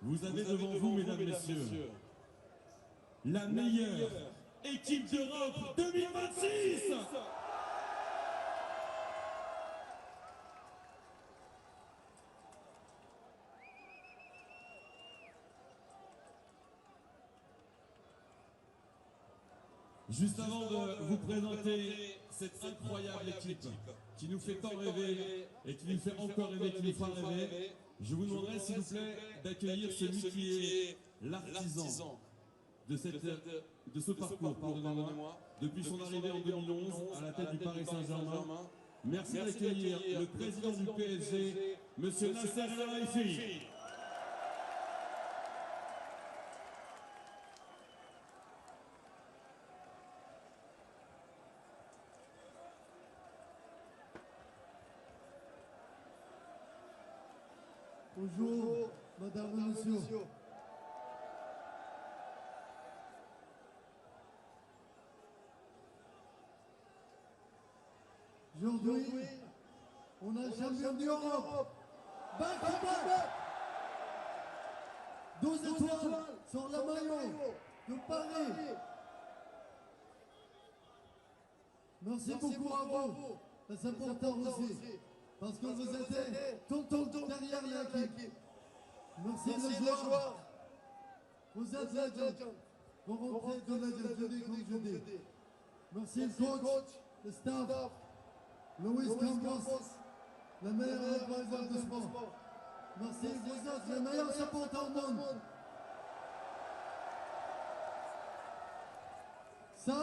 Vous avez devant vous, mesdames, messieurs, la meilleure équipe d'Europe 2026. Juste avant de vous présenter cette incroyable équipe qui nous fait tant rêver et qui nous fait encore rêver, qui nous fera rêver, je vous demanderai s'il vous plaît d'accueillir celui qui est l'artisan de ce parcours, pardonnez-moi, depuis son arrivée en 2011 à la tête du Paris Saint-Germain. Merci d'accueillir le président du PSG, Monsieur Nasser El-Khelaifi. Bonjour, madame et monsieur. Aujourd'hui, on a champion d'Europe. Back to back. 12 étoiles sur la maillot de Paris. Merci beaucoup à vous. C'est important aussi. Parce que vous êtes tout le temps derrière l'équipe. Merci les joueurs. Vous êtes legend. Vous rentrez de legend, je dis comme je dis. Merci le coach, le staff, Luis Campos, le meilleur advisor de sport. Merci, vous êtes les meilleurs supporters au monde. Ça,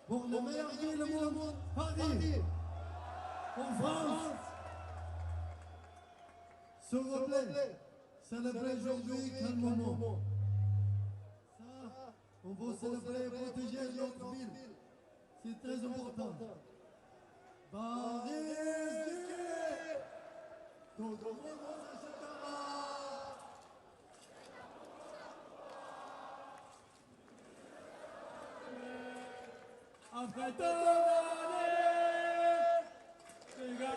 pour le meilleur ville au monde, Paris. En France. S'il vous plaît, célébrez aujourd'hui calmement. Ça, on va célébrer et protéger notre ville. C'est très important. Paris, tout le monde s'achètera. Après tant d'années, les gars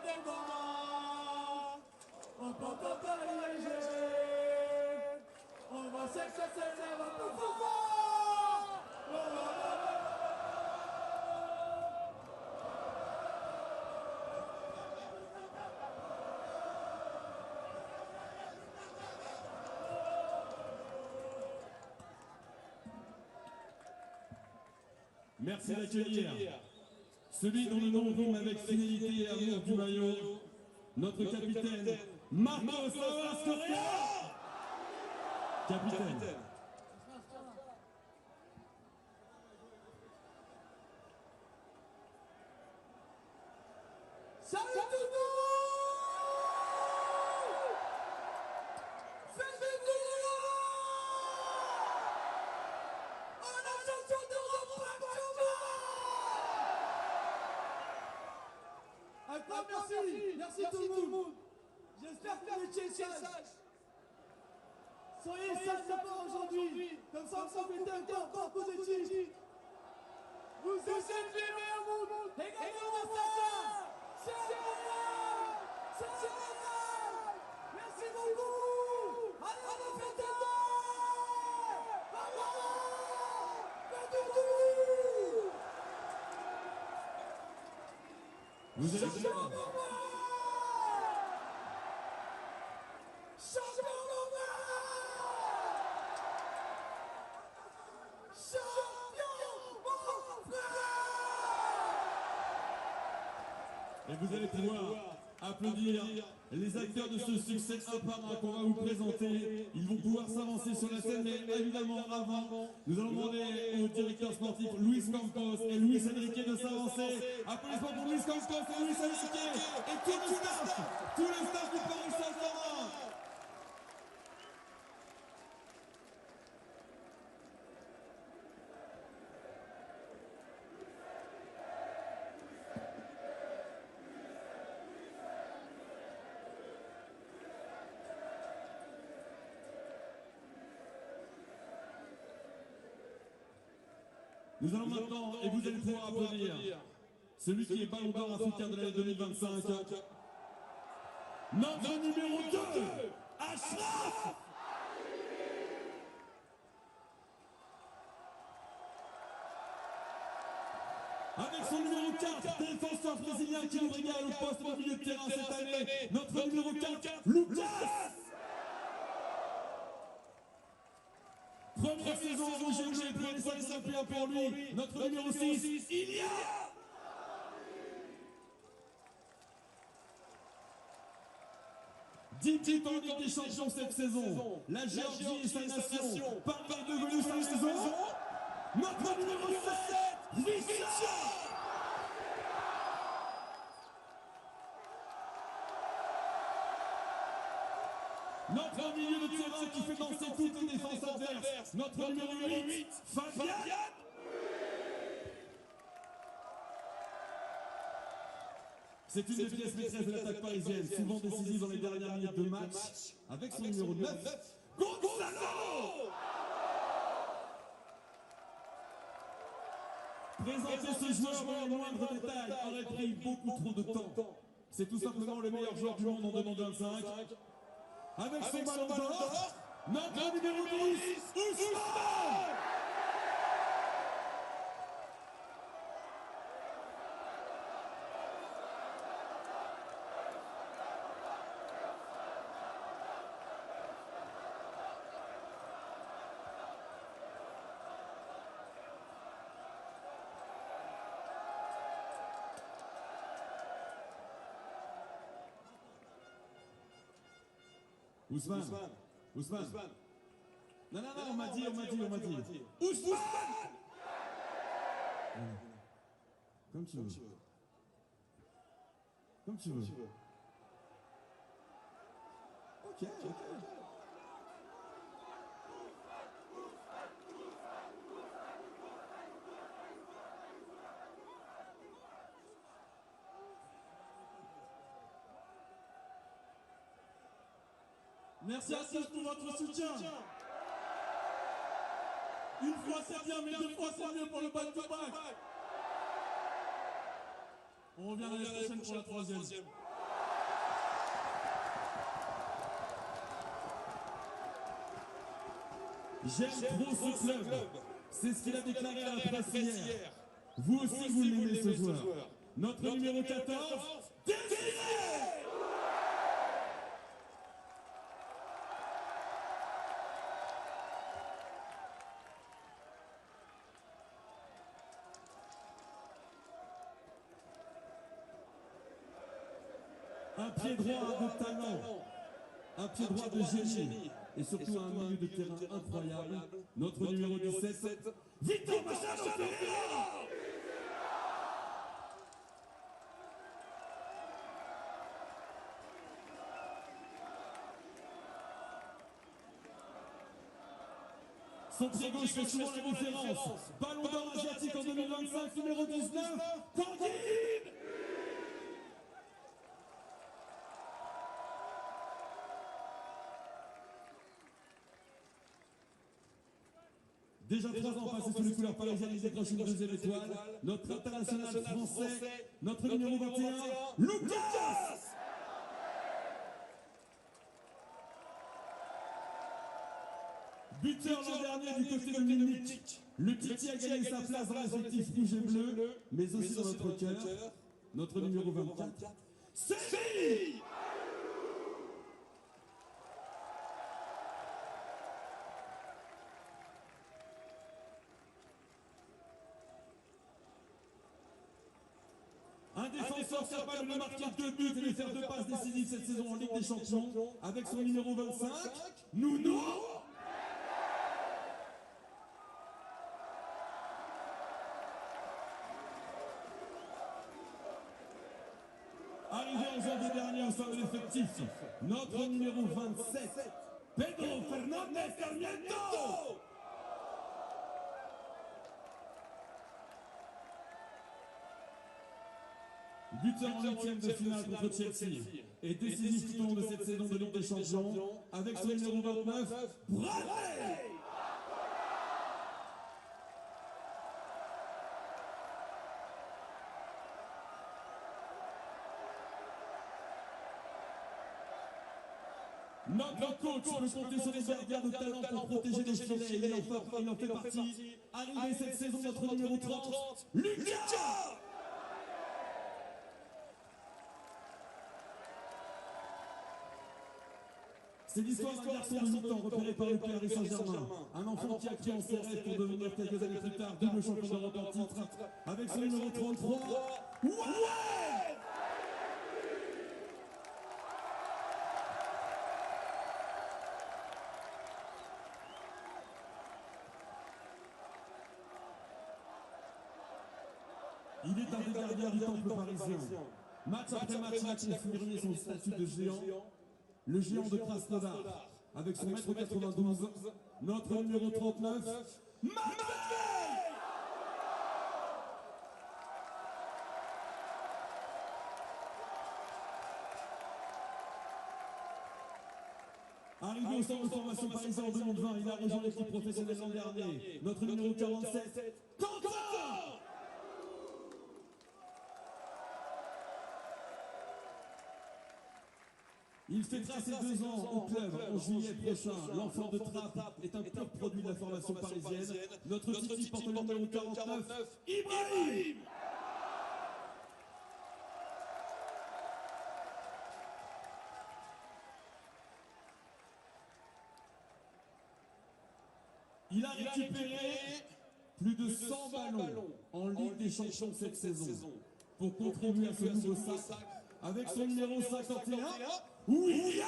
de combat, on peut pas léger, on va s'exercer, ça va tout pouvoir. Merci d'accueillir celui dont le nom rime avec fidélité et amour du maillot, notre capitaine Marcos Correa. Capitaine. Salut tout le monde! Faites du on a champion d'Europe merci tout le monde. J'espère que vous étiez sages. Soyez sages d'abord aujourd'hui, comme ça vous profitez encore positif. Vous êtes les meilleurs au monde. Regardez-moi ça. C'est merci beaucoup. Allez, on a fait Vous allez voir. Et vous allez pouvoir applaudir les acteurs de ce succès un par un qu'on va vous présenter. Ils vont pouvoir s'avancer sur la scène, mais évidemment avant, nous allons demander au directeur sportif Luis Campos et Luis Enrique de s'avancer. Applaudissements pour Luis Campos et Luis Enrique et tout le staff du Paris Saint-Germain. Nous allons maintenant, et vous allez pouvoir applaudir, celui qui est Ballon d'Or africain de l'année 2025, notre numéro 2, Achraf Avec son numéro 4, défenseur brésilien qui nous régale au poste de milieu de terrain cette année, notre numéro 4, Lucas. Première saison en rouge et bleu, prenez ça pour lui, notre numéro 6, Ilia. 10 titres en Ligue des Champions cette saison. La Géorgie et sa nation parlent devenu sa maison. Notre numéro 7, Richard. Notre milieu de terrain qui fait danser toutes les défenses adverses. Notre numéro 8, Fabien. C'est une des pièces maîtresses de l'attaque parisienne, souvent décisive dans les dernières minutes de match, avec son numéro 9, Gonzalo. Présenter ce joueur dans les moindres détails aurait pris beaucoup trop de temps. C'est tout simplement le meilleur joueur du monde en 2025. Avec son ballon d'or, notre numéro 10, Ousmane. Ousmane. Non, on m'a dit. Ousmane. Comme tu veux. Ok. Merci à tous pour votre soutien. Une fois c'est bien, mais deux fois c'est mieux pour le back-to-back. On revient l'année prochaine pour la troisième. J'aime trop ce club. C'est ce qu'il a déclaré à la presse hier. Vous aussi, vous l'aimez ce joueur. Notre numéro 14, Désiré. Un pied droit de talent, un pied droit de génie, et surtout un milieu de terrain incroyable. Notre numéro 17, Victor Machado Ferreira. Son pied gauche fait souvent la différence. Ballon d'or asiatique en 2025, numéro 19, Tanguy. Déjà 3 ans passés sous les couleurs parisiennes, il décroche une deuxième étoile. Notre international français, notre numéro 21, Lucas. Buteur l'an dernier du côté de Munich. Le Titi a gagné sa place dans l'effectif rouge et bleu, mais aussi dans notre cœur. Notre numéro 24, Séville. Un défenseur capable de marquer 2 buts et de faire 2 passes décisives cette saison en Ligue des Champions, avec son numéro 25, Nuno. Arrivé en janvier dernier au sein de l'effectif, notre numéro 27, Pedro Fernandez Sarmiento. Buteur en 8e de finale contre Chelsea et décisif tout au long de cette saison de Ligue des Champions avec son numéro 29, Bradley. Notre coach peut compter sur les gardiens de talent pour protéger les filets. Il en fait partie. Arrivé cette saison, notre numéro 30, Lucas! C'est l'histoire d'un garçon de 8 ans repéré par le Paris Saint-Germain. Un enfant qui a cru en ses rêves pour devenir quelques années plus tard double champion d'Europe en titre avec son numéro 33. Ouais! Il est un des gardiens du temple parisien. Match après match, il a confirmé son statut de géant. Le géant de Krasnodar, avec son mètre 92, notre numéro 39, Matvei! Arrivé au centre de formation parisien en 2020, il a rejoint l'équipe professionnelle l'an dernier. Notre numéro 47, Quentin! Il fait tracer 2 ans au club en juillet prochain. L'enfant de Trappes est un pur produit de la formation parisienne. Notre Titi porte le numéro 49, Ibrahim! Il a récupéré plus de 100 ballons en Ligue des Champions cette saison pour contribuer à ce nouveau sac avec son numéro 51, Willian!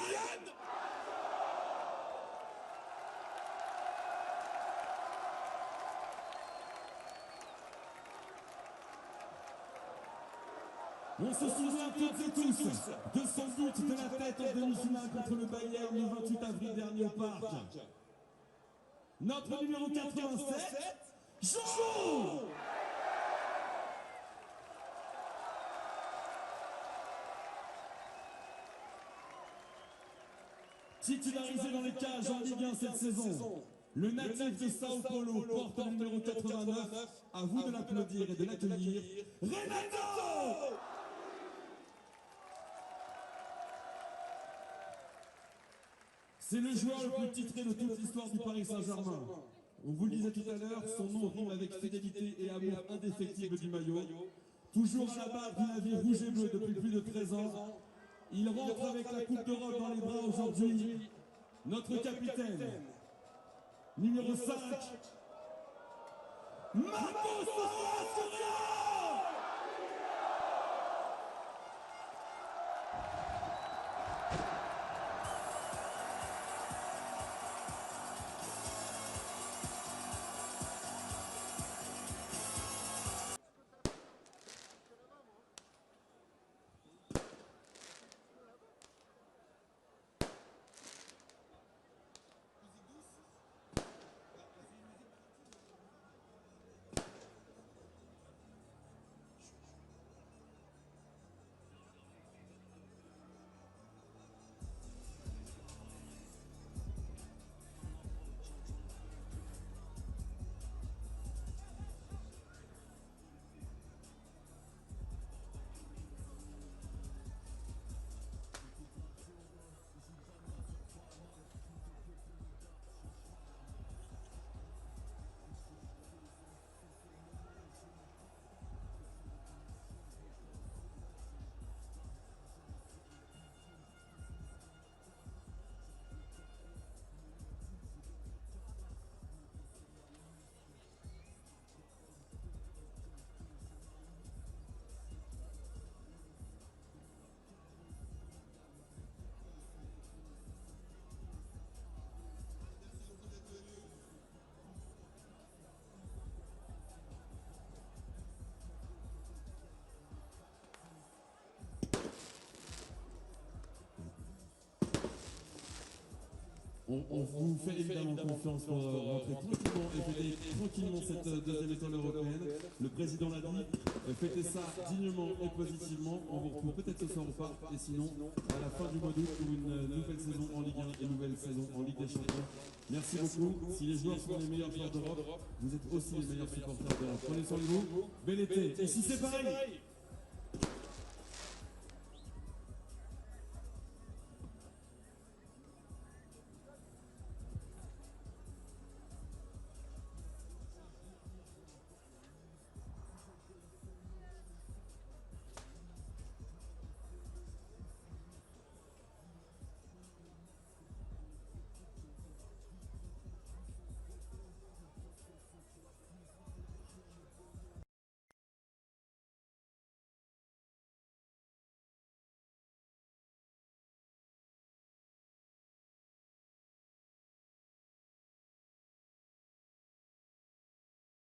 On se souvient toutes et tous de son but de la tête en demi-finale contre le Bayern le 28 avril dernier au Parc. Notre numéro 87, Jean! Titularisé dans les cages en Ligue 1 cette saison, le natif de Sao Paulo porte le numéro 89. À vous de l'applaudir et de l'accueillir, Renato! C'est le joueur le plus titré de toute l'histoire du Paris Saint-Germain. On vous le disait tout à l'heure, son nom rime avec fidélité et amour indéfectible du maillot. Toujours à la barre du navire rouge et bleu depuis plus de 13 ans. Il rentre avec la Coupe d'Europe dans les bras aujourd'hui. Notre capitaine, numéro 5, Marcos Astorga! On vous fait évidemment confiance pour rentrer tranquillement et fêter tranquillement cette deuxième étoile européenne. Le président l'a dit, fêtez ça dignement et positivement. On vous retrouve peut-être ce soir au parc et sinon à la fin du mois d'août pour une nouvelle saison en Ligue 1 et une nouvelle saison en Ligue des Champions. Merci beaucoup. Si les joueurs sont les meilleurs joueurs d'Europe, vous êtes aussi les meilleurs supporters d'Europe. Prenez soin de vous. Bel été. Et si c'est pareil.